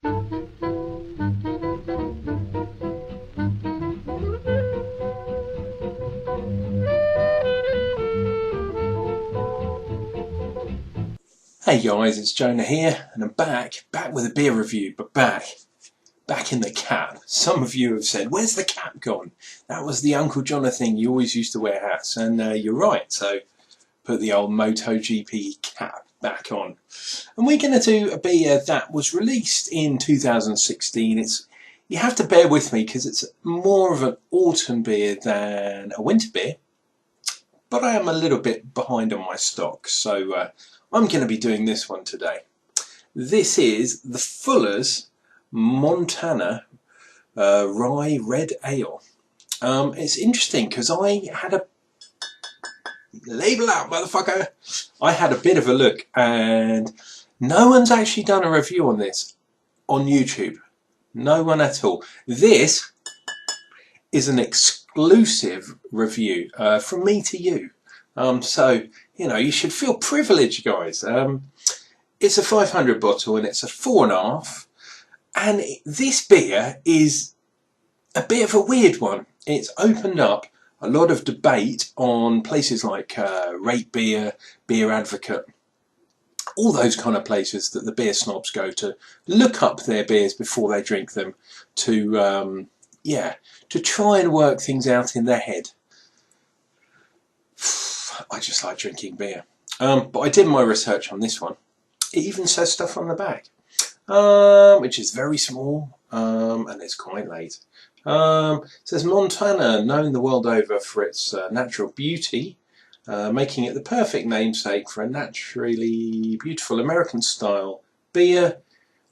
Hey guys, it's Jonah here, and I'm back with a beer review, but back in the cap. Some of you have said, where's the cap gone? That was the Unclejona thing, you always used to wear hats, and you're right, so put the old MotoGP cap back on. And we're going to do a beer that was released in 2016. You have to bear with me because it's more of an autumn beer than a winter beer, but I am a little bit behind on my stock, so I'm going to be doing this one today. This is the Fuller's Montana Rye Red Ale. It's interesting because I had a label out, motherfucker. I had a bit of a look, and no one's actually done a review on this on YouTube. No one at all. This is an exclusive review from me to you. So, you know, you should feel privileged, guys. It's a 500 bottle and it's a 4.5. And this beer is a bit of a weird one. It's opened up a lot of debate on places like Rate Beer, Beer Advocate, all those kind of places that the beer snobs go to look up their beers before they drink them, to try and work things out in their head. I just like drinking beer. But I did my research on this one. It even says stuff on the back, which is very small, and it's quite late. It says Montana, known the world over for its natural beauty, making it the perfect namesake for a naturally beautiful American-style beer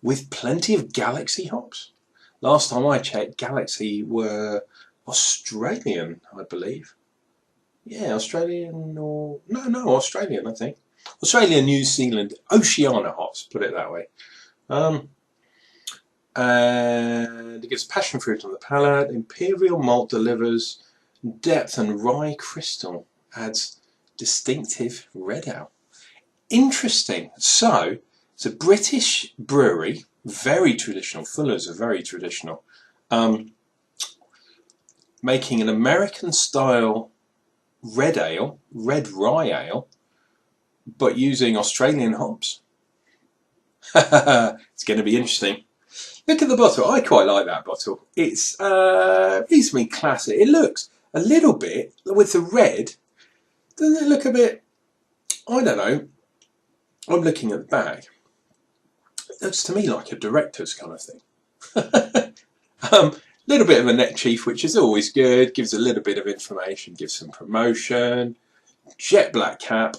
with plenty of Galaxy hops. Last time I checked, Galaxy were Australian, I believe. Yeah, Australian or... No, Australian, I think. Australia, New Zealand, Oceania hops, put it that way. And it gives passion fruit on the palate. Imperial malt delivers depth, and rye crystal adds distinctive red ale. Interesting. So, it's a British brewery, very traditional. Fuller's are very traditional. Making an American-style red ale, red rye ale, but using Australian hops. It's going to be interesting. Look at the bottle. I quite like that bottle. It's reasonably classy. It looks a little bit, with the red, doesn't it look a bit, I don't know, I'm looking at the back. It looks to me like a director's kind of thing. Little bit of a neck chief, which is always good, gives a little bit of information, gives some promotion. Jet black cap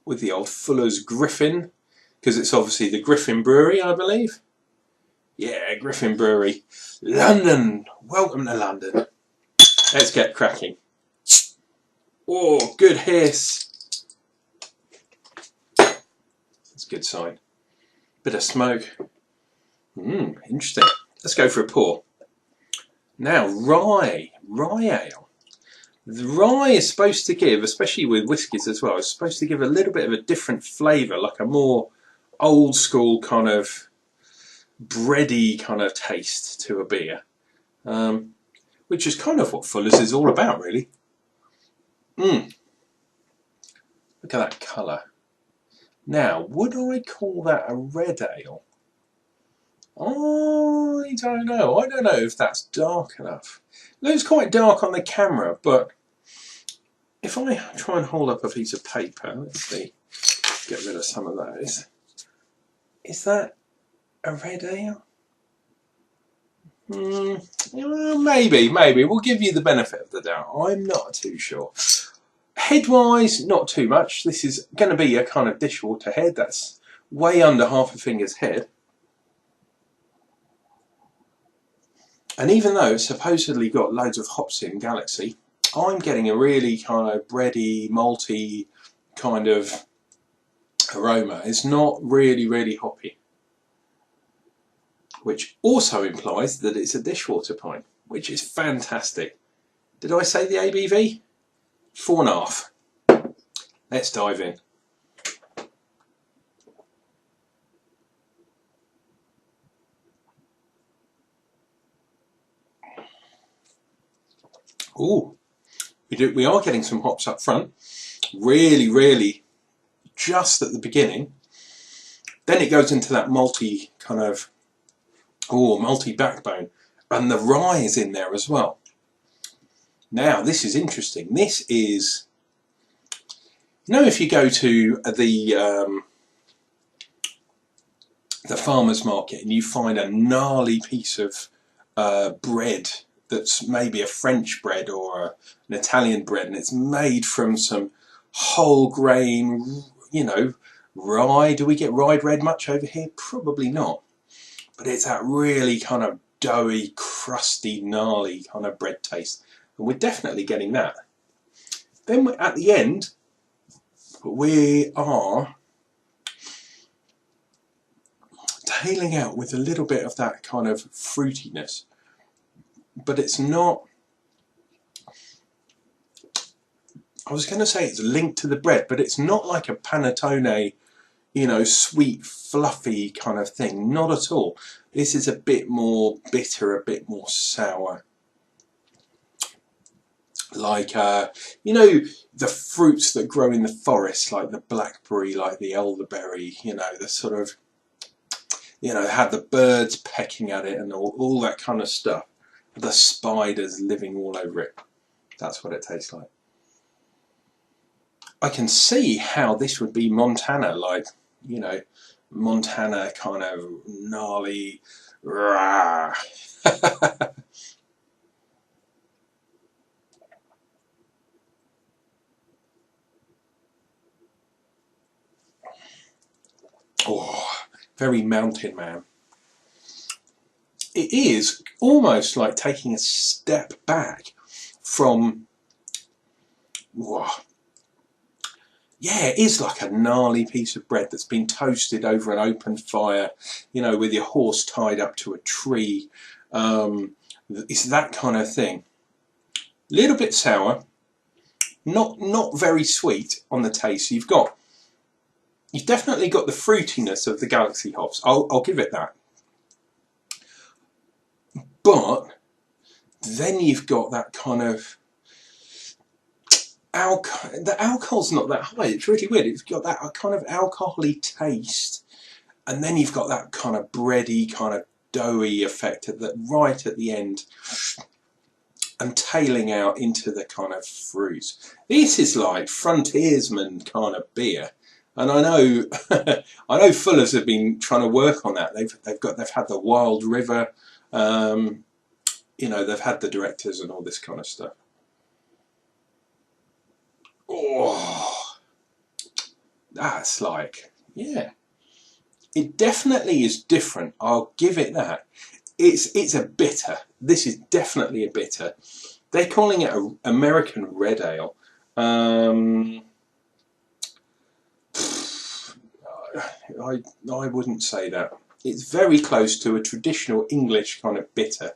with the old Fuller's Griffin, because it's obviously the Griffin Brewery, I believe. Yeah, Griffin Brewery. London! Welcome to London. Let's get cracking. Oh, good hiss. That's a good sign. Bit of smoke. Interesting. Let's go for a pour. Now, rye ale. The rye is supposed to give, especially with whiskies as well, it's supposed to give a little bit of a different flavour, like a more old school kind of bready kind of taste to a beer, which is kind of what Fuller's is all about, really. Look at that colour. Now, would I call that a red ale? I don't know. I don't know if that's dark enough. It looks quite dark on the camera, but if I try and hold up a piece of paper, let's see, get rid of some of those. Is that a red ale? Maybe. We'll give you the benefit of the doubt. I'm not too sure. Head-wise, not too much. This is going to be a kind of dishwater head. That's way under half a finger's head. And even though it's supposedly got loads of hops in Galaxy, I'm getting a really kind of bready, malty kind of aroma. It's not really hoppy. Which also implies that it's a dishwater pint, which is fantastic. Did I say the ABV? 4.5. Let's dive in. Ooh, we are getting some hops up front. Really just at the beginning. Then it goes into that malty kind of, malty backbone. And the rye is in there as well. Now, this is interesting. This is, if you go to the farmer's market and you find a gnarly piece of bread that's maybe a French bread or an Italian bread, and it's made from some whole grain, rye. Do we get rye bread much over here? Probably not. But it's that really kind of doughy, crusty, gnarly kind of bread taste. And we're definitely getting that. Then at the end, we are tailing out with a little bit of that kind of fruitiness. But it's not, I was going to say it's linked to the bread, but it's not like a panettone, sweet, fluffy kind of thing. Not at all. This is a bit more bitter, a bit more sour. Like, the fruits that grow in the forest, like the blackberry, like the elderberry, the sort of, had the birds pecking at it and all that kind of stuff. The spiders living all over it. That's what it tastes like. I can see how this would be Montana, like, Montana kind of gnarly, rah. Oh, very mountain man. It is almost like taking a step back from, yeah, it is like a gnarly piece of bread that's been toasted over an open fire, with your horse tied up to a tree. It's that kind of thing. A little bit sour, not very sweet on the taste. You've definitely got the fruitiness of the Galaxy hops. I'll give it that. But then you've got that kind of the alcohol's not that high. It's really weird. It's got that kind of alcoholic taste, and then you've got that kind of bready, kind of doughy effect right at the end, and tailing out into the kind of fruit. This is like frontiersman kind of beer, and I know I know Fuller's have been trying to work on that. They've had the Wild River, they've had the directors and all this kind of stuff. Oh, that's like, yeah. It definitely is different. I'll give it that. It's a bitter. This is definitely a bitter. They're calling it an American Red Ale. I wouldn't say that. It's very close to a traditional English kind of bitter.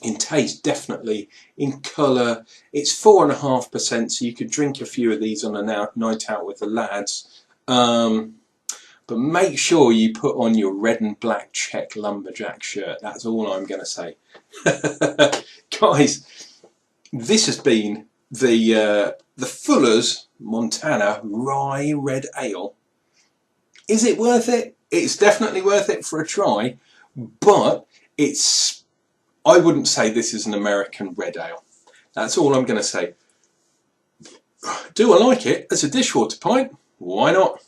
In taste, definitely. In colour, it's 4.5%, so you could drink a few of these on a night out with the lads. But make sure you put on your red and black check lumberjack shirt. That's all I'm going to say. Guys, this has been the Fuller's Montana Rye Red Ale. Is it worth it? It's definitely worth it for a try, but I wouldn't say this is an American red ale. That's all I'm going to say. Do I like it as a dishwater pint? Why not?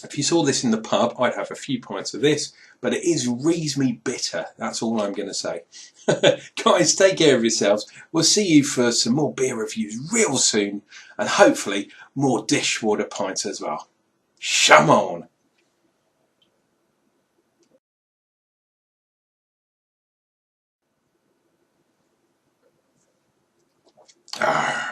If you saw this in the pub, I'd have a few pints of this, but it is reasonably bitter. That's all I'm going to say. Guys, take care of yourselves. We'll see you for some more beer reviews real soon, and hopefully more dishwater pints as well. Shum on! Arr.